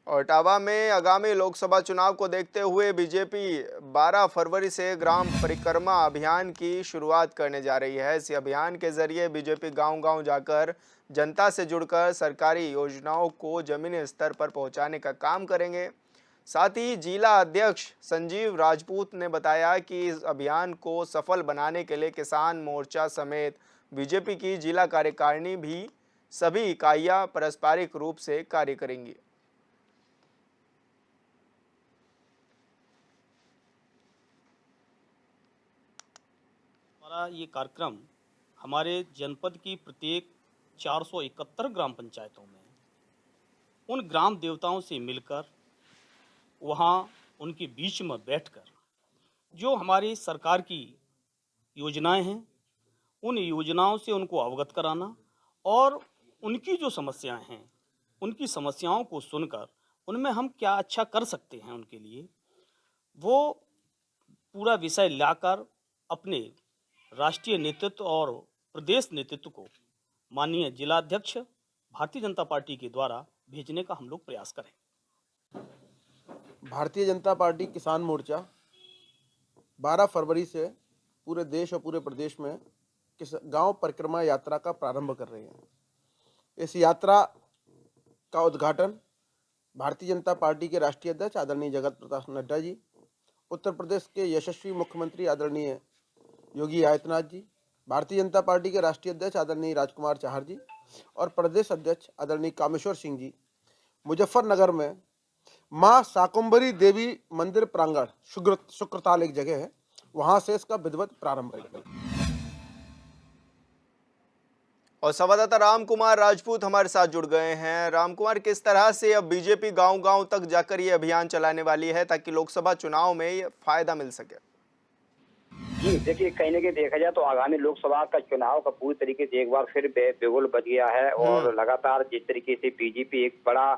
और इटावा में आगामी लोकसभा चुनाव को देखते हुए बीजेपी 12 फरवरी से ग्राम परिक्रमा अभियान की शुरुआत करने जा रही है। इस अभियान के जरिए बीजेपी गांव-गांव जाकर जनता से जुड़कर सरकारी योजनाओं को जमीनी स्तर पर पहुंचाने का काम करेंगे। साथ ही जिला अध्यक्ष संजीव राजपूत ने बताया कि इस अभियान को सफल बनाने के लिए किसान मोर्चा समेत बीजेपी की जिला कार्यकारिणी भी सभी इकाइयां पारस्परिक रूप से कार्य करेंगी। हमारा ये कार्यक्रम हमारे जनपद की प्रत्येक 471 ग्राम पंचायतों में उन ग्राम देवताओं से मिलकर वहाँ उनके बीच में बैठकर जो हमारी सरकार की योजनाएं हैं उन योजनाओं से उनको अवगत कराना और उनकी जो समस्याएं हैं उनकी समस्याओं को सुनकर उनमें हम क्या अच्छा कर सकते हैं उनके लिए वो पूरा विषय लाकर अपने राष्ट्रीय नेतृत्व और प्रदेश नेतृत्व को माननीय जिलाध्यक्ष भारतीय जनता पार्टी के द्वारा भेजने का हम लोग प्रयास करें। भारतीय जनता पार्टी किसान मोर्चा 12 फरवरी से पूरे देश और पूरे प्रदेश में गांव परिक्रमा यात्रा का प्रारंभ कर रही है। इस यात्रा का उद्घाटन भारतीय जनता पार्टी के राष्ट्रीय अध्यक्ष आदरणीय जगत प्रकाश नड्डा जी, उत्तर प्रदेश के यशस्वी मुख्यमंत्री आदरणीय योगी आदित्यनाथ जी, भारतीय जनता पार्टी के राष्ट्रीय अध्यक्ष आदरणीय राजकुमार चाहर जी और प्रदेश अध्यक्ष आदरणीय कामेश्वर सिंह जी मुजफ्फरनगर में माँ शाकुंभरी देवी मंदिर प्रांगण शुक्रताल एक जगह है, वहां से इसका विधिवत प्रारंभ करेंगे। और संवाददाता राम कुमार राजपूत हमारे साथ जुड़ गए हैं। राम कुमार, किस तरह से अब बीजेपी गांव-गांव तक जाकर ये अभियान चलाने वाली है ताकि लोकसभा चुनाव में ये फायदा मिल सके? जी देखिए, कहीं न कहीं देखा जाए तो आगामी लोकसभा का चुनाव का पूरी तरीके से एक बार फिर बिगुल बज गया है और लगातार जिस तरीके से बीजेपी एक बड़ा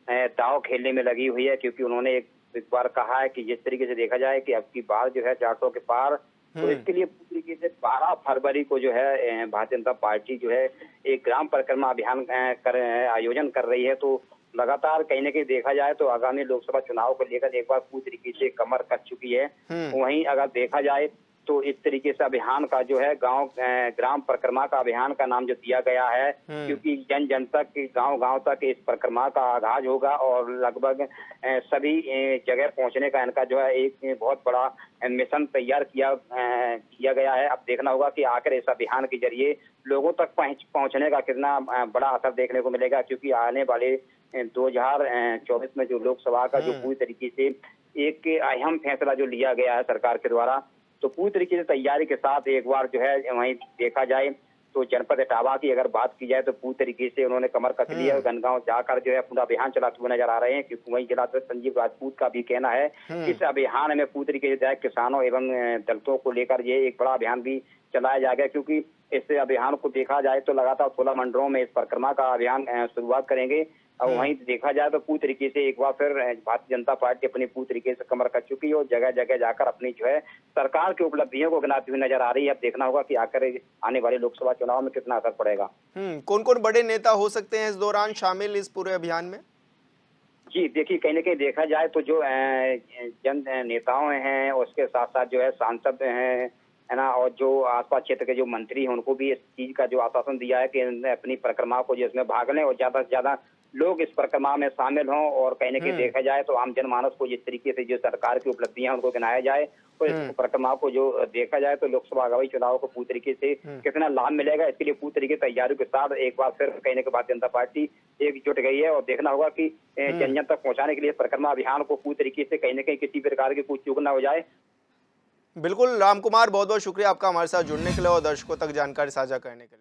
दांव खेलने में लगी हुई है, क्योंकि उन्होंने एक बार कहा है कि जिस तरीके से देखा जाए कि अब की बार जो है 400 के पार, तो इसके लिए पूरी तरीके से 12 फरवरी को जो है भारतीय जनता पार्टी जो है एक ग्राम परिक्रमा अभियान आयोजन कर रही है। तो लगातार कहीं न कहीं देखा जाए तो आगामी लोकसभा चुनाव को लेकर एक बार पूरी तरीके से कमर कस चुकी है। वहीं अगर देखा जाए तो इस तरीके से अभियान का जो है ग्राम परिक्रमा का अभियान का नाम जो दिया गया है, क्योंकि जन जन तक गांव-गांव तक इस परिक्रमा का आगाज होगा और लगभग सभी जगह पहुंचने का इनका जो है एक बहुत बड़ा मिशन तैयार किया गया है। अब देखना होगा कि आखिर इस अभियान के जरिए लोगों तक पहुंचने का कितना बड़ा असर देखने को मिलेगा, क्योंकि आने वाले 2024 में जो लोकसभा का जो पूरी तरीके से एक अहम फैसला जो लिया गया है सरकार के द्वारा, तो पूरी तरीके से तैयारी के साथ एक बार जो है वहीं देखा जाए तो जनपद इटावा की अगर बात की जाए तो पूरी तरीके से उन्होंने कमर कस ली है। गनगांव जाकर जो है पूरा अभियान चलाते हुए नजर आ रहे हैं, क्योंकि वहीं जिलाध्यक्ष संजीव राजपूत का भी कहना है इस अभियान में पूरी तरीके से किसानों एवं दलितों को लेकर ये एक बड़ा अभियान भी चलाया जाएगा, क्योंकि इस अभियान को देखा जाए तो लगातार 16 मंडलों में इस परिक्रमा का अभियान शुरुआत करेंगे। और वहीं देखा जाए तो पूरी तरीके से एक बार फिर भारतीय जनता पार्टी अपनी पूरी तरीके से कमर कस चुकी है और जगह जगह जाकर अपनी जो है सरकार की उपलब्धियों को गिनाती हुई नजर आ रही है। अब देखना होगा कि आखिर आने वाले लोकसभा चुनाव में कितना असर पड़ेगा। कौन-कौन बड़े नेता हो सकते हैं इस दौरान शामिल इस पूरे अभियान में? जी देखिए, कहीं न कहीं देखा जाए तो जो जन नेताओं हैं उसके साथ साथ जो है सांसद हैं, है ना, और जो आसपास क्षेत्र के जो मंत्री हैं उनको भी इस चीज का जो आश्वासन दिया है कि अपनी परिक्रमा को जिसमें भाग लें और ज्यादा से ज्यादा लोग इस परिक्रमा में शामिल हों। और कहीं न कहीं देखा जाए तो आम जनमानस को जिस तरीके से जो सरकार की उपलब्धियां उनको गिनाया जाए, तो इस परिक्रमा को जो देखा जाए तो लोकसभा आगामी चुनाव को पूरी तरीके से कितना लाभ मिलेगा, इसके लिए पूरी तरीके से तैयारियों के साथ एक बार फिर कहीं न कहीं भारतीय जनता पार्टी एकजुट गई है। और देखना होगा कि जन जन तक पहुंचाने के लिए परिक्रमा अभियान को पूरी तरीके से कहीं न कहीं किसी प्रकार की कोई चूक न हो जाए। बिल्कुल राम कुमार, बहुत बहुत शुक्रिया आपका हमारे साथ जुड़ने के लिए और दर्शकों तक जानकारी साझा करने के लिए।